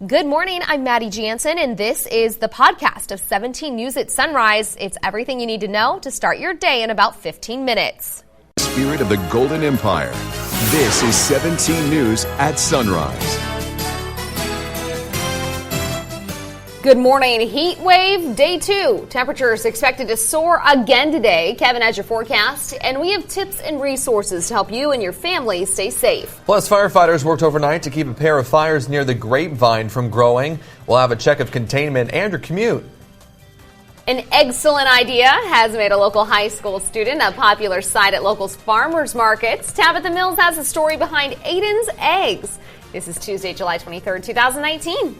Good morning, I'm Maddie Jansen, and this is the podcast of 17 News at Sunrise. It's everything you need to know to start your day in about 15 minutes. Spirit of the Golden Empire. This is 17 News at Sunrise. Good morning. Heat wave day 2. Temperatures expected to soar again today. Kevin has your forecast, and we have tips and resources to help you and your family stay safe. Plus, firefighters worked overnight to keep a pair of fires near the grapevine from growing. We'll have a check of containment and your commute. An excellent idea has made a local high school student a popular sight at local farmers markets. Tabitha Mills has a story behind Aiden's eggs. This is Tuesday, July 23rd, 2019.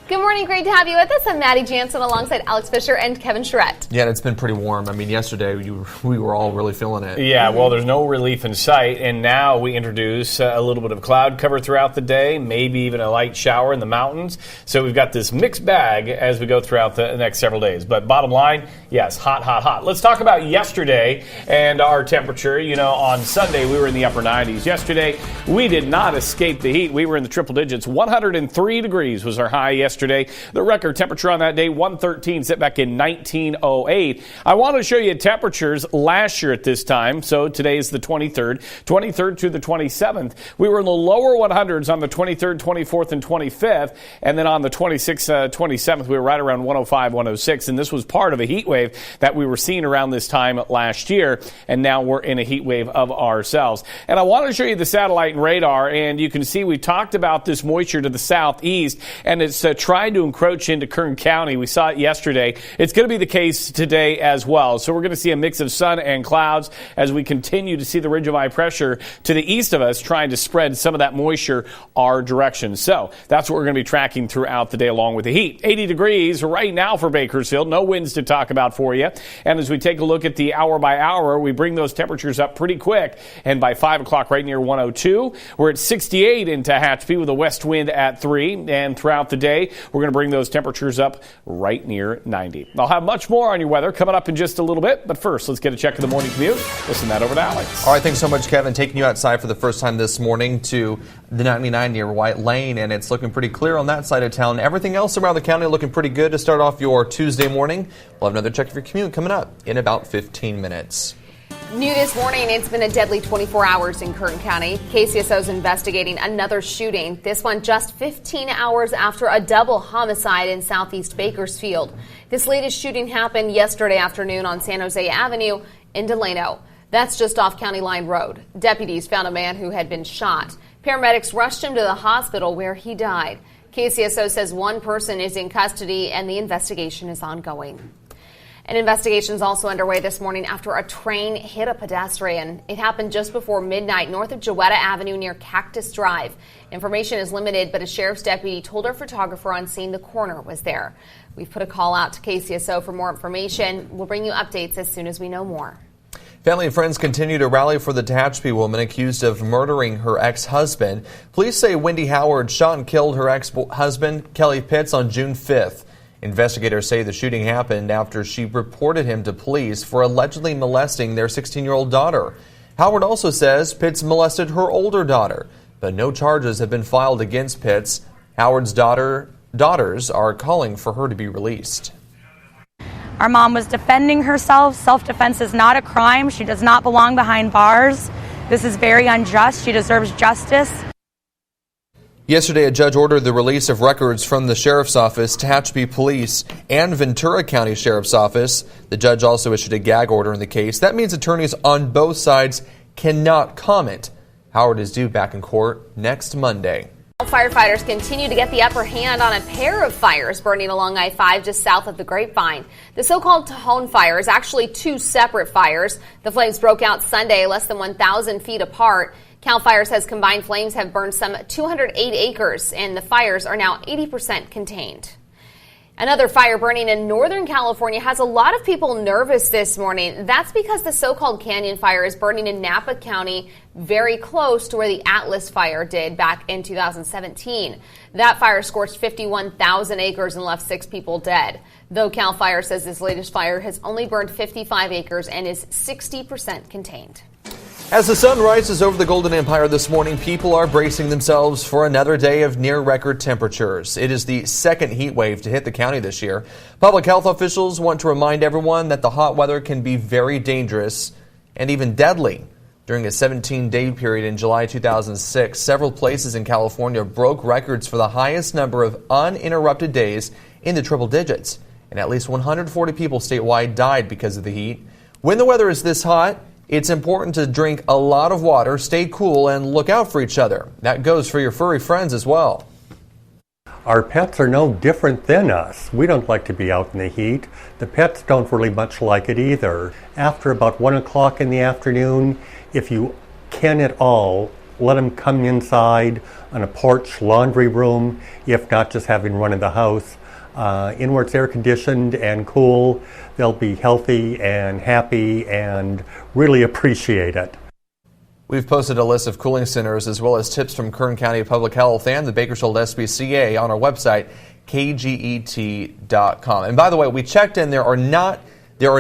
Good morning. Great to have you with us. I'm Maddie Jansen alongside Alex Fisher and Kevin Charette. Yeah, it's been pretty warm. I mean, yesterday we were all really feeling it. Yeah, well, there's no relief in sight, and now we introduce a little bit of cloud cover throughout the day, maybe even a light shower in the mountains. So we've got this mixed bag as we go throughout the next several days. But bottom line, yes, hot, hot, hot. Let's talk about yesterday and our temperature. You know, on Sunday we were in the upper 90s. Yesterday we did not escape the heat. We were in the triple digits. 103 degrees was our high yesterday. The record temperature on that day, 113, set back in 1908. I want to show you temperatures last year at this time. So today is the 23rd to the 27th. We were in the lower 100s on the 23rd, 24th, and 25th. And then on the 26th, 27th, we were right around 105, 106. And this was part of a heat wave that we were seeing around this time last year. And now we're in a heat wave of ourselves. And I want to show you the satellite and radar. And you can see we talked about this moisture to the southeast. And it's tried to encroach into Kern County. We saw it yesterday. It's going to be the case today as well. So we're going to see a mix of sun and clouds as we continue to see the ridge of high pressure to the east of us trying to spread some of that moisture our direction. So that's what we're going to be tracking throughout the day along with the heat. 80 degrees right now for Bakersfield. No winds to talk about for you. And as we take a look at the hour by hour, we bring those temperatures up pretty quick. And by 5 o'clock right near 102, we're at 68 in Tehachapi with a west wind at 3. And throughout the day, we're going to bring those temperatures up right near 90. I'll have much more on your weather coming up in just a little bit. But first, let's get a check of the morning commute. Listen that over to Alex. All right, thanks so much, Kevin. Taking you outside for the first time this morning to the 99 near White Lane, and it's looking pretty clear on that side of town. Everything else around the county looking pretty good to start off your Tuesday morning. We'll have another check of your commute coming up in about 15 minutes. New this morning, it's been a deadly 24 hours in Kern County. KCSO is investigating another shooting, this one just 15 hours after a double homicide in southeast Bakersfield. This latest shooting happened yesterday afternoon on San Jose Avenue in Delano. That's just off County Line Road. Deputies found a man who had been shot. Paramedics rushed him to the hospital where he died. KCSO says one person is in custody and the investigation is ongoing. An investigation is also underway this morning after a train hit a pedestrian. It happened just before midnight north of Jowetta Avenue near Cactus Drive. Information is limited, but a sheriff's deputy told our photographer on scene the coroner was there. We've put a call out to KCSO for more information. We'll bring you updates as soon as we know more. Family and friends continue to rally for the Tehachapi woman accused of murdering her ex-husband. Police say Wendy Howard shot and killed her ex-husband, Kelly Pitts, on June 5th. Investigators say the shooting happened after she reported him to police for allegedly molesting their 16-year-old daughter. Howard also says Pitts molested her older daughter, but no charges have been filed against Pitts. Howard's daughters are calling for her to be released. Our mom was defending herself. Self-defense is not a crime. She does not belong behind bars. This is very unjust. She deserves justice. Yesterday, a judge ordered the release of records from the Sheriff's Office, Tehachapi Police, and Ventura County Sheriff's Office. The judge also issued a gag order in the case. That means attorneys on both sides cannot comment. Howard is due back in court next Monday. Firefighters continue to get the upper hand on a pair of fires burning along I-5 just south of the Grapevine. The so-called Tejon fire is actually two separate fires. The flames broke out Sunday, less than 1,000 feet apart. CAL FIRE says combined flames have burned some 208 acres, and the fires are now 80% contained. Another fire burning in Northern California has a lot of people nervous this morning. That's because the so-called Canyon Fire is burning in Napa County, very close to where the Atlas Fire did back in 2017. That fire scorched 51,000 acres and left 6 people dead. Though CAL FIRE says this latest fire has only burned 55 acres and is 60% contained. As the sun rises over the Golden Empire this morning, people are bracing themselves for another day of near-record temperatures. It is the second heat wave to hit the county this year. Public health officials want to remind everyone that the hot weather can be very dangerous and even deadly. During a 17-day period in July 2006, several places in California broke records for the highest number of uninterrupted days in the triple digits. And at least 140 people statewide died because of the heat. When the weather is this hot, it's important to drink a lot of water, stay cool, and look out for each other. That goes for your furry friends as well. Our pets are no different than us. We don't like to be out in the heat. The pets don't really much like it either. After about 1 o'clock in the afternoon, if you can at all, let them come inside on a porch, laundry room, if not just having run in the house. In where it's air conditioned and cool, they'll be healthy and happy and really appreciate it. We've posted a list of cooling centers as well as tips from Kern County Public Health and the Bakersfield SPCA on our website, kget.com. And by the way, we checked in. There are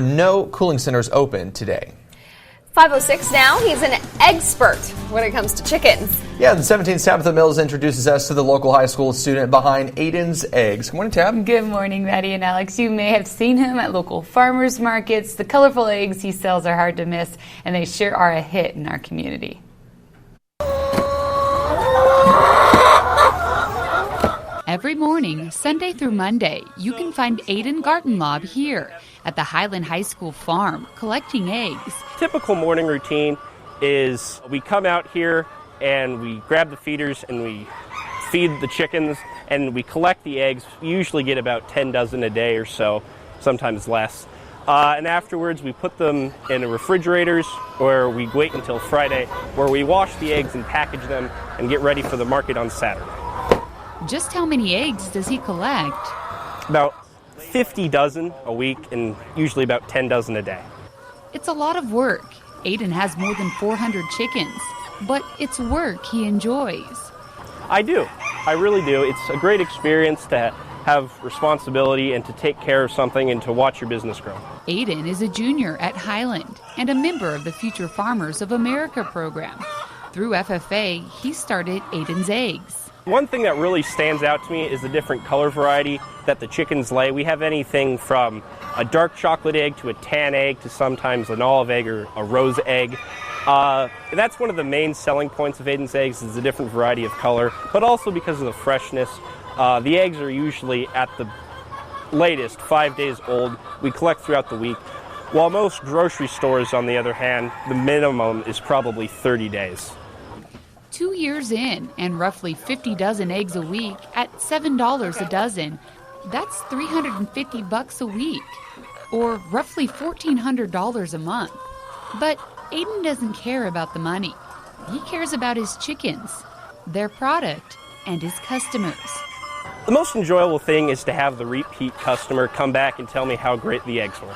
no cooling centers open today. 5:06 now. He's an expert when it comes to chickens. Yeah, the 17th Tabitha Mills introduces us to the local high school student behind Aiden's Eggs. Good morning, Tab. Good morning, Maddie and Alex. You may have seen him at local farmers markets. The colorful eggs he sells are hard to miss, and they sure are a hit in our community. Every morning, Sunday through Monday, you can find Aiden Gartenlaub here at the Highland High School farm collecting eggs. Typical morning routine is we come out here and we grab the feeders and we feed the chickens and we collect the eggs. We usually get about 10 dozen a day or so, sometimes less. And afterwards we put them in the refrigerators, or we wait until Friday, where we wash the eggs and package them and get ready for the market on Saturday. Just how many eggs does he collect? About 50 dozen a week and usually about 10 dozen a day. It's a lot of work. Aiden has more than 400 chickens, but it's work he enjoys. I do. I really do. It's a great experience to have responsibility and to take care of something and to watch your business grow. Aiden is a junior at Highland and a member of the Future Farmers of America program. Through FFA, he started Aiden's Eggs. One thing that really stands out to me is the different color variety that the chickens lay. We have anything from a dark chocolate egg to a tan egg to sometimes an olive egg or a rose egg. That's one of the main selling points of Aiden's Eggs, is the different variety of color, but also because of the freshness. The eggs are usually at the latest 5 days old. We collect throughout the week, while most grocery stores, on the other hand, the minimum is probably 30 days. 2 years in and roughly 50 dozen eggs a week at $7 a dozen. That's $350 a week, or roughly $1,400 a month. But Aiden doesn't care about the money. He cares about his chickens, their product, and his customers. The most enjoyable thing is to have the repeat customer come back and tell me how great the eggs were.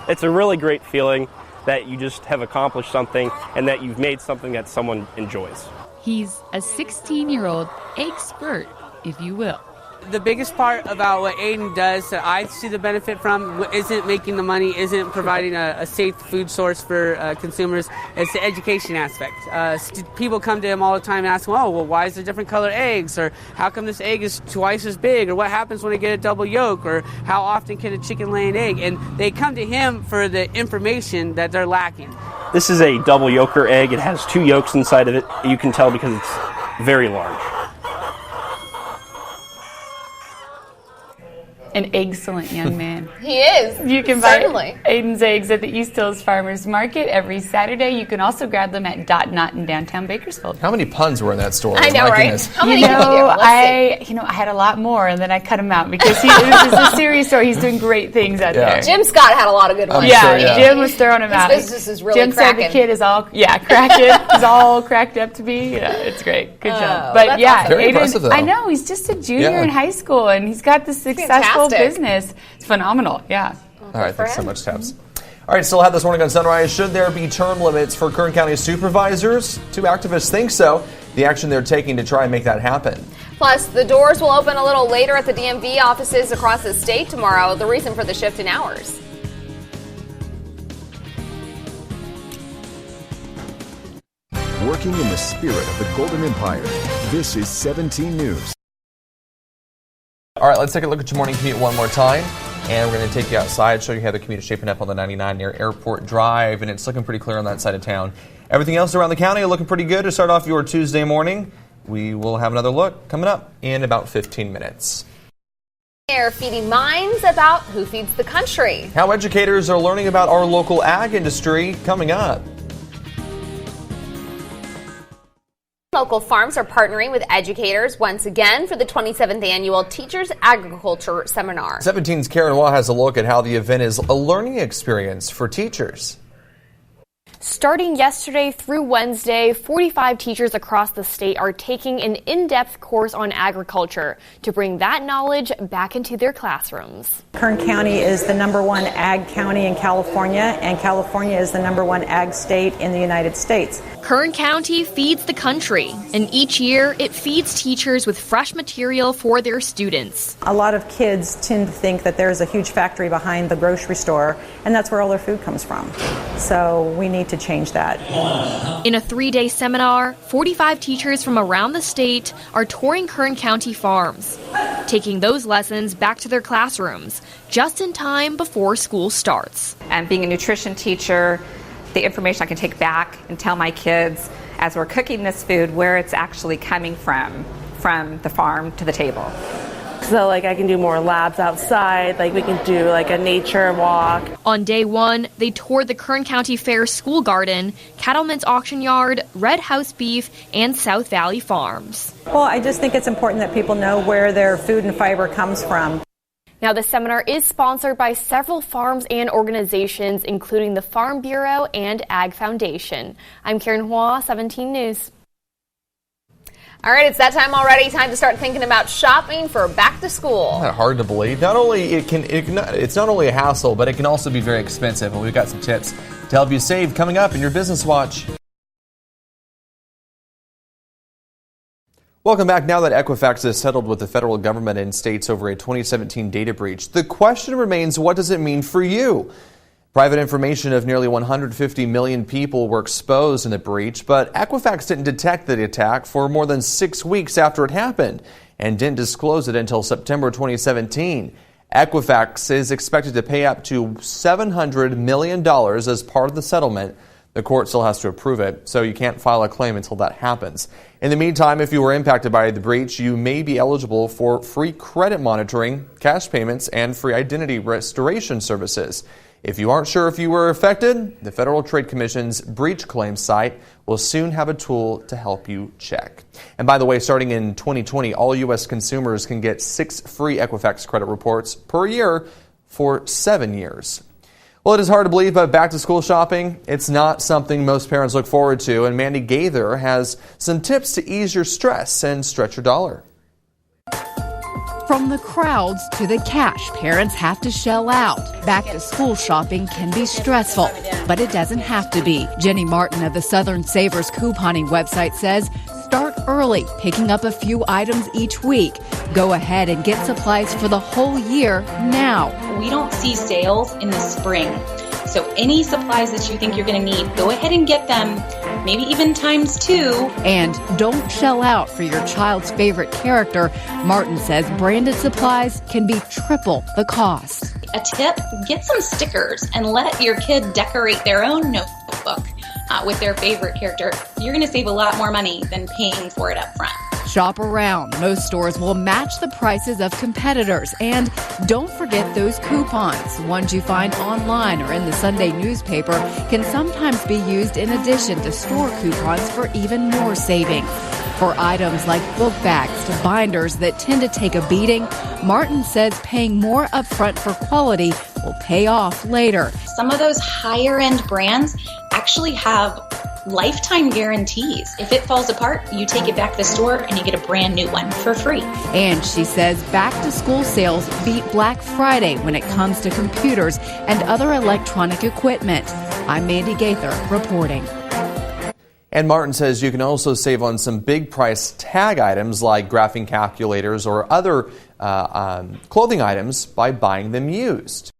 It's a really great feeling that you just have accomplished something and that you've made something that someone enjoys. He's a 16-year-old expert, if you will. The biggest part about what Aiden does that I see the benefit from isn't making the money, isn't providing a safe food source for consumers. It's the education aspect. People come to him all the time and ask, well, why is there different colored eggs? Or how come this egg is twice as big? Or what happens when I get a double yolk? Or how often can a chicken lay an egg? And they come to him for the information that they're lacking. This is a double yolker egg. It has 2 yolks inside of it. You can tell because it's very large. An excellent young man. He is. You can buy Certainly. Aiden's Eggs at the East Hills Farmers Market every Saturday. You can also grab them at Dot Knot in downtown Bakersfield. How many puns were in that story? I know, My right? goodness. How many did he do? Let's see. I had a lot more, and then I cut him out because this is a serious story. He's doing great things out there. Jim Scott had a lot of good ones. sure, yeah. Jim was throwing him out. His business is really Jim cracking. said the kid is all cracking. He's all cracked up to be. Yeah, it's great. Good job. But that's yeah, awesome. Very impressive, though. I know he's just a junior in high school, and he's got this successful Fantastic. business. It's phenomenal. Yeah. All right, thanks so much, Tabs. All right, still have this morning on Sunrise. Should there be term limits for Kern County supervisors? 2 activists think so. The action they're taking to try and make that happen. Plus, the doors will open a little later at the DMV offices across the state tomorrow. The reason for the shift in hours. walking in the spirit of the Golden Empire. This is 17 News. All right, let's take a look at your morning commute one more time. And we're going to take you outside, show you how the commute is shaping up on the 99 near Airport Drive. And it's looking pretty clear on that side of town. Everything else around the county looking pretty good to start off your Tuesday morning. We will have another look coming up in about 15 minutes. They're feeding minds about who feeds the country. How educators are learning about our local ag industry coming up. Local farms are partnering with educators once again for the 27th annual Teachers Agriculture Seminar. 17's Karen Waugh has a look at how the event is a learning experience for teachers. Starting yesterday through Wednesday, 45 teachers across the state are taking an in-depth course on agriculture to bring that knowledge back into their classrooms. Kern County is the #1 ag county in California, and California is the #1 ag state in the United States. Kern County feeds the country, and each year it feeds teachers with fresh material for their students. A lot of kids tend to think that there's a huge factory behind the grocery store, and that's where all their food comes from. So we need to change that. In a 3-day seminar, 45 teachers from around the state are touring Kern County farms, taking those lessons back to their classrooms just in time before school starts. And being a nutrition teacher, the information I can take back and tell my kids as we're cooking this food where it's actually coming from the farm to the table. So I can do more labs outside, we can do a nature walk. On day one, they toured the Kern County Fair School Garden, Cattleman's Auction Yard, Red House Beef, and South Valley Farms. Well, I just think it's important that people know where their food and fiber comes from. Now, the seminar is sponsored by several farms and organizations, including the Farm Bureau and Ag Foundation. I'm Karen Hua, 17 News. All right, it's that time already. Time to start thinking about shopping for back to school. Not hard to believe. It's not only a hassle, but it can also be very expensive. And we've got some tips to help you save coming up in your Business Watch. Welcome back. Now that Equifax has settled with the federal government and states over a 2017 data breach, the question remains, what does it mean for you? Private information of nearly 150 million people were exposed in the breach, but Equifax didn't detect the attack for more than 6 weeks after it happened and didn't disclose it until September 2017. Equifax is expected to pay up to $700 million as part of the settlement. The court still has to approve it, so you can't file a claim until that happens. In the meantime, if you were impacted by the breach, you may be eligible for free credit monitoring, cash payments, and free identity restoration services. If you aren't sure if you were affected, the Federal Trade Commission's breach claims site will soon have a tool to help you check. And by the way, starting in 2020, all U.S. consumers can get 6 free Equifax credit reports per year for 7 years. Well, it is hard to believe, but back to school shopping, it's not something most parents look forward to. And Mandy Gaither has some tips to ease your stress and stretch your dollar. From the crowds to the cash parents have to shell out, back to school shopping can be stressful, but it doesn't have to be. Jenny Martin of the Southern Savers couponing website says, start early, picking up a few items each week. Go ahead and get supplies for the whole year now. We don't see sales in the spring. So any supplies that you think you're going to need, go ahead and get them, maybe even times 2. And don't shell out for your child's favorite character. Martin says branded supplies can be triple the cost. A tip, get some stickers and let your kid decorate their own notebook with their favorite character. You're going to save a lot more money than paying for it up front. Shop around. Most stores will match the prices of competitors. And don't forget those coupons. Ones you find online or in the Sunday newspaper can sometimes be used in addition to store coupons for even more savings. For items like book bags to binders that tend to take a beating, Martin says paying more upfront for quality will pay off later. Some of those higher end brands actually have lifetime guarantees. If it falls apart, you take it back to the store and you get a brand new one for free. And she says back to school sales beat Black Friday when it comes to computers and other electronic equipment. I'm Mandy Gaither reporting. And Martin says you can also save on some big price tag items like graphing calculators or other clothing items by buying them used.